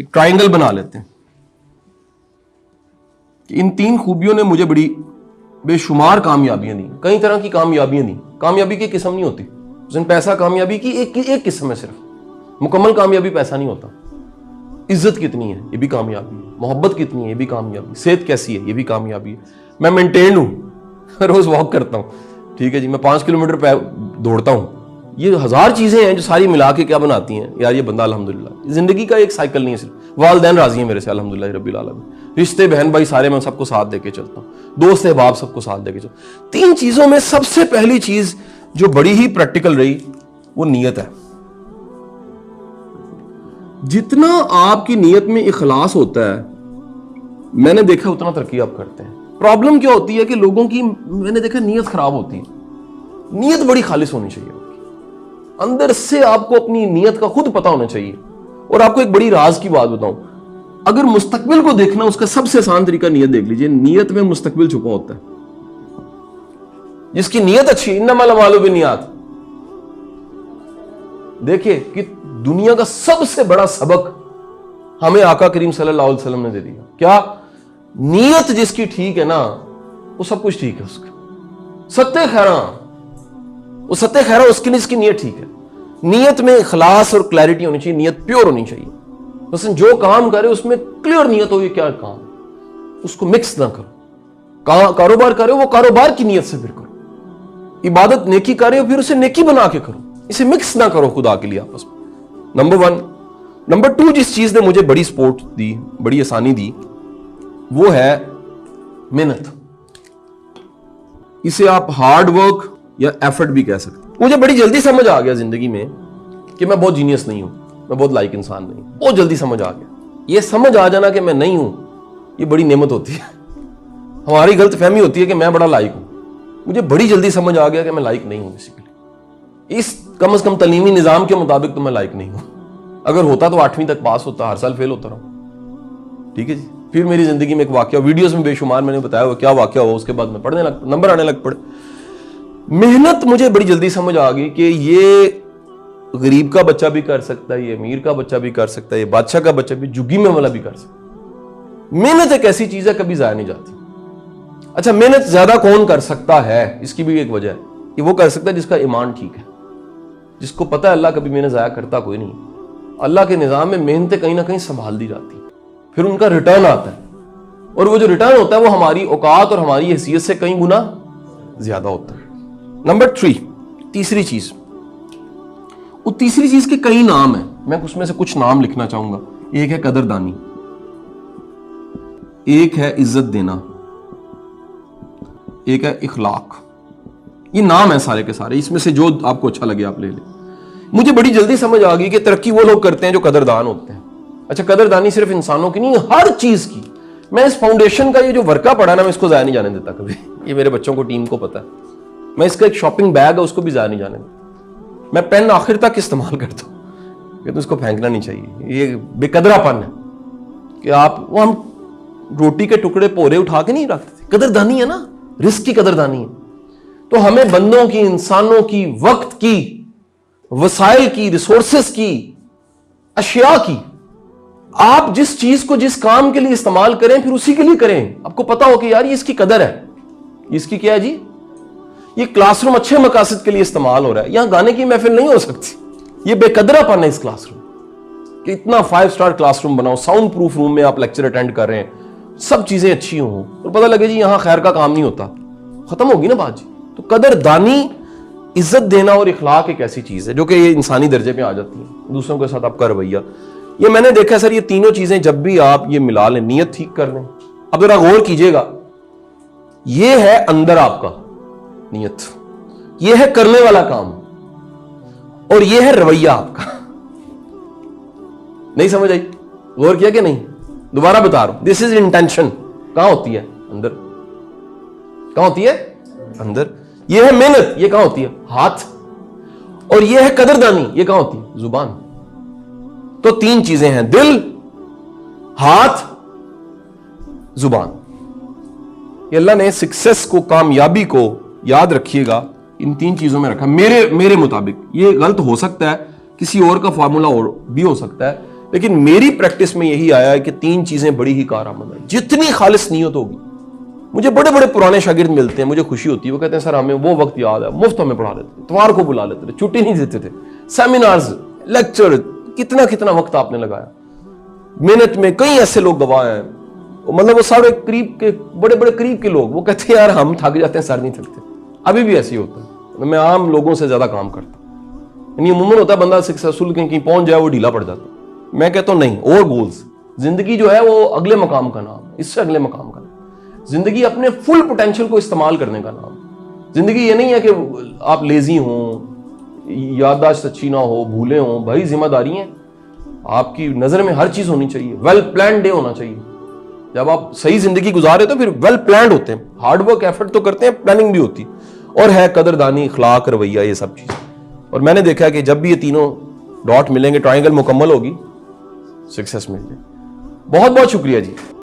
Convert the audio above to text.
ایک ٹرائنگل بنا لیتے ہیں کہ ان 3 خوبیوں نے مجھے بڑی بے شمار کامیابیاں دی. کئی طرح کی کامیابیاں دی. کامیابی کی قسم نہیں ہوتی. پیسہ کامیابی کی ایک قسم ہے. صرف مکمل کامیابی پیسہ نہیں ہوتا. عزت کتنی ہے یہ بھی کامیابی ہے. محبت کتنی ہے یہ بھی کامیابی ہے. صحت کیسی ہے یہ بھی کامیابی ہے. میں مینٹینڈ ہوں, روز واک کرتا ہوں, ٹھیک ہے جی, میں 5 کلومیٹر دوڑتا ہوں. یہ 1000 چیزیں ہیں جو ساری ملا کے کیا بناتی ہیں یار یہ بندہ الحمدللہ. زندگی کا ایک سائیکل نہیں ہے صرف. والدین راضی ہیں میرے سے الحمدللہ رب العالمین. رشتے بہن بھائی سارے میں سب کو ساتھ دے کے چلتا ہوں. دوست احباب سب کو ساتھ دے کے چلتا ہوں. 3 چیزوں میں سب سے پہلی چیز جو بڑی ہی پریکٹیکل رہی وہ نیت ہے. جتنا آپ کی نیت میں اخلاص ہوتا ہے میں نے دیکھا اتنا ترقی آپ کرتے ہیں. پرابلم کیا ہوتی ہے کہ لوگوں کی میں نے دیکھا نیت خراب ہوتی ہے. نیت بڑی خالص ہونی چاہیے. اندر سے آپ کو اپنی نیت کا خود پتا ہونا چاہیے. اور آپ کو ایک بڑی راز کی بات بتاؤں, اگر مستقبل کو دیکھنا اس کا سب سے آسان طریقہ نیت دیکھ لیجئے. نیت میں مستقبل چھپا ہوتا ہے. جس کی نیت اچھی, انما الاعمال بالنیات. دیکھیے کہ دنیا کا سب سے بڑا سبق ہمیں آقا کریم صلی اللہ علیہ وسلم نے دے دیا. کیا؟ نیت جس کی ٹھیک ہے نا وہ سب کچھ ٹھیک ہے. اس کا ستہ خیراں, وہ ستہ خیراں اس کی نیت ٹھیک ہے. نیت میں اخلاص اور کلیئرٹی ہونی چاہیے. نیت پیور ہونی چاہیے. مثلا جو کام کرے اس میں کلیئر نیت ہو یہ کیا کام, اس کو مکس نہ کرو. کاروبار کرے وہ کاروبار کی نیت سے پھر کرو. عبادت نیکی کرے پھر اسے نیکی بنا کے کرو. اسے مکس نہ کرو خدا کے لیے آپس میں. نمبر 1. نمبر 2 جس چیز نے مجھے بڑی سپورٹ دی, بڑی آسانی دی, وہ ہے محنت. اسے آپ ہارڈ ورک یا ایفرٹ بھی کہہ سکتے. مجھے بڑی جلدی سمجھ آ گیا زندگی میں کہ میں بہت جینیس نہیں ہوں, میں بہت لائق انسان نہیں ہوں. بہت جلدی سمجھ آ گیا. یہ سمجھ آ جانا کہ میں نہیں ہوں یہ بڑی نعمت ہوتی ہے. ہماری غلط فہمی ہوتی ہے کہ میں بڑا لائق ہوں. مجھے بڑی جلدی سمجھ آ گیا کہ میں لائق نہیں ہوں کسی کے لیے. اس کم از کم تعلیمی نظام کے مطابق تو میں لائق نہیں ہوں. اگر ہوتا تو 8ویں تک پاس ہوتا, ہر سال فیل ہوتا رہا. ٹھیک ہے جی. پھر میری زندگی میں ایک واقعہ, ویڈیوز میں بے شمار میں نے بتایا ہوا کیا واقعہ ہوا, اس کے بعد میں پڑھنے لگ, نمبر آنے لگ پڑے. محنت مجھے بڑی جلدی سمجھ آ گئی کہ یہ غریب کا بچہ بھی کر سکتا ہے, یہ امیر کا بچہ بھی کر سکتا ہے, یہ بادشاہ کا بچہ بھی, جھگی میں والا بھی کر سکتا ہے. محنت ایک ایسی چیز ہے کبھی ضائع نہیں جاتی. اچھا محنت زیادہ کون کر سکتا ہے؟ اس کی بھی ایک وجہ ہے کہ وہ کر سکتا ہے جس کا ایمان ٹھیک ہے, جس کو پتہ ہے اللہ کبھی محنت ضائع کرتا کوئی نہیں. اللہ کے نظام میں محنتیں کہیں نہ کہیں سنبھال دی جاتی ہیں, پھر ان کا ریٹرن آتا ہے, اور وہ جو ریٹرن ہوتا ہے وہ ہماری اوقات اور ہماری حیثیت سے کئی گنا زیادہ ہوتا ہے. نمبر 3 تیسری چیز, وہ تیسری چیز کے کئی نام ہیں, میں اس میں سے کچھ نام لکھنا چاہوں گا. ایک ہے قدردانی, ایک ہے عزت دینا, ایک ہے اخلاق. یہ نام ہیں سارے کے سارے, اس میں سے جو آپ کو اچھا لگے آپ لے لیں. مجھے بڑی جلدی سمجھ آ گئی کہ ترقی وہ لوگ کرتے ہیں جو قدردان ہوتے ہیں. اچھا قدردانی صرف انسانوں کی نہیں, ہر چیز کی. میں اس فاؤنڈیشن کا یہ جو ورقہ پڑھا نا میں اس کو ضائع نہیں جانے دیتا کبھی. یہ میرے بچوں کو ٹیم کو پتا ہے. میں اس کا ایک شاپنگ بیگ ہے اس کو بھی ضائع نہیں جانے دیتا. میں پین آخر تک استعمال کرتا ہوں کہ تو اس کو پھینکنا نہیں چاہیے. یہ بے قدرہ پن ہے کہ آپ وہ ہم روٹی کے ٹکڑے پورے اٹھا کے نہیں رکھتے تھے. قدردانی ہے نا, رزق کی قدردانی ہے. تو ہمیں بندوں کی, انسانوں کی, وقت کی, وسائل کی, ریسورسز کی, اشیاء کی, آپ جس چیز کو جس کام کے لیے استعمال کریں پھر اسی کے لیے کریں. آپ کو پتا ہو کہ یار یہ اس کی قدر ہے. اس کی کیا ہے جی؟ یہ کلاس روم اچھے مقاصد کے لیے استعمال ہو رہا ہے. یہاں گانے کی محفل نہیں ہو سکتی. یہ بے قدرہ پن ہے اس کلاس روم کہ اتنا 5 اسٹار کلاس روم بناؤ, ساؤنڈ پروف روم میں آپ لیکچر اٹینڈ کر رہے ہیں, سب چیزیں اچھی ہوں, اور پتہ لگے جی یہاں خیر کا کام نہیں ہوتا. ختم ہوگی نا بات جی. تو قدردانی, عزت دینا اور اخلاق ایک ایسی چیز ہے جو کہ یہ انسانی درجے پہ آ جاتی ہے. دوسروں کے ساتھ آپ کا رویہ, یہ میں نے دیکھا سر, یہ تینوں چیزیں جب بھی آپ یہ ملا لیں, نیت ٹھیک کر لیں. اب ذرا غور کیجئے گا, یہ ہے اندر آپ کا نیت, یہ ہے کرنے والا کام, اور یہ ہے رویہ آپ کا. نہیں سمجھ آئی؟ غور کیا کہ نہیں؟ دوبارہ بتا رہا ہوں. دس از انٹینشن. کہاں ہوتی ہے؟ اندر. کہاں ہوتی ہے؟ اندر. یہ ہے محنت, یہ کہاں ہوتی ہے؟ ہاتھ. اور یہ ہے قدردانی, یہ کہاں ہوتی ہے؟ زبان. تو 3 چیزیں ہیں, دل, ہاتھ, زبان. یہ اللہ نے سکسیس کو, کامیابی کو, یاد رکھیے گا, ان 3 چیزوں میں رکھا. میرے مطابق یہ غلط ہو سکتا ہے, کسی اور کا فارمولا اور بھی ہو سکتا ہے, لیکن میری پریکٹس میں یہی آیا ہے کہ 3 چیزیں بڑی ہی کارآمد ہیں. جتنی خالص نیت ہوگی. مجھے بڑے بڑے پرانے شاگرد ملتے ہیں, مجھے خوشی ہوتی ہے, وہ کہتے ہیں سر ہمیں وہ وقت یاد ہے, مفت ہمیں پڑھا لیتے تھے, اتوار کو بلا لیتے تھے, چھٹی نہیں دیتے تھے, سیمینارز, لیکچر, کتنا وقت آپ نے لگایا. محنت میں کئی ایسے لوگ گواہ ہیں, مطلب وہ سارے قریب کے بڑے بڑے قریب کے لوگ, وہ کہتے ہیں یار ہم تھک جاتے ہیں, سر نہیں تھکتے. ابھی بھی ایسے ہی ہوتا ہے, میں عام لوگوں سے زیادہ کام کرتا ہوں. یعنی عموماً ہوتا ہے بندہ سکسیسفل کہیں پہنچ جائے وہ ڈھیلا پڑ جاتا. میں کہتا ہوں نہیں, اور گولز. زندگی جو ہے وہ اگلے مقام کا نام, اس سے اگلے مقام کا نام. زندگی اپنے فل پوٹینشیل کو استعمال کرنے کا نام. زندگی یہ نہیں ہے کہ آپ لیزی ہوں, یادداشت اچھی نہ ہو, بھولے ہوں. بھائی ذمہ داری ہیں, آپ کی نظر میں ہر چیز ہونی چاہیے, ویل پلانڈ ڈے ہونا چاہیے. جب آپ صحیح زندگی گزارے تو پھر ویل پلانڈ ہوتے ہیں, ہارڈ ورک ایفرٹ تو کرتے ہیں, پلاننگ بھی ہوتی اور ہے, قدردانی, اخلاق, رویہ, یہ سب چیز. اور میں نے دیکھا کہ جب بھی یہ تینوں ڈاٹ ملیں گے, ٹرائنگل مکمل ہوگی, سکسیس مل جائے. بہت بہت شکریہ جی.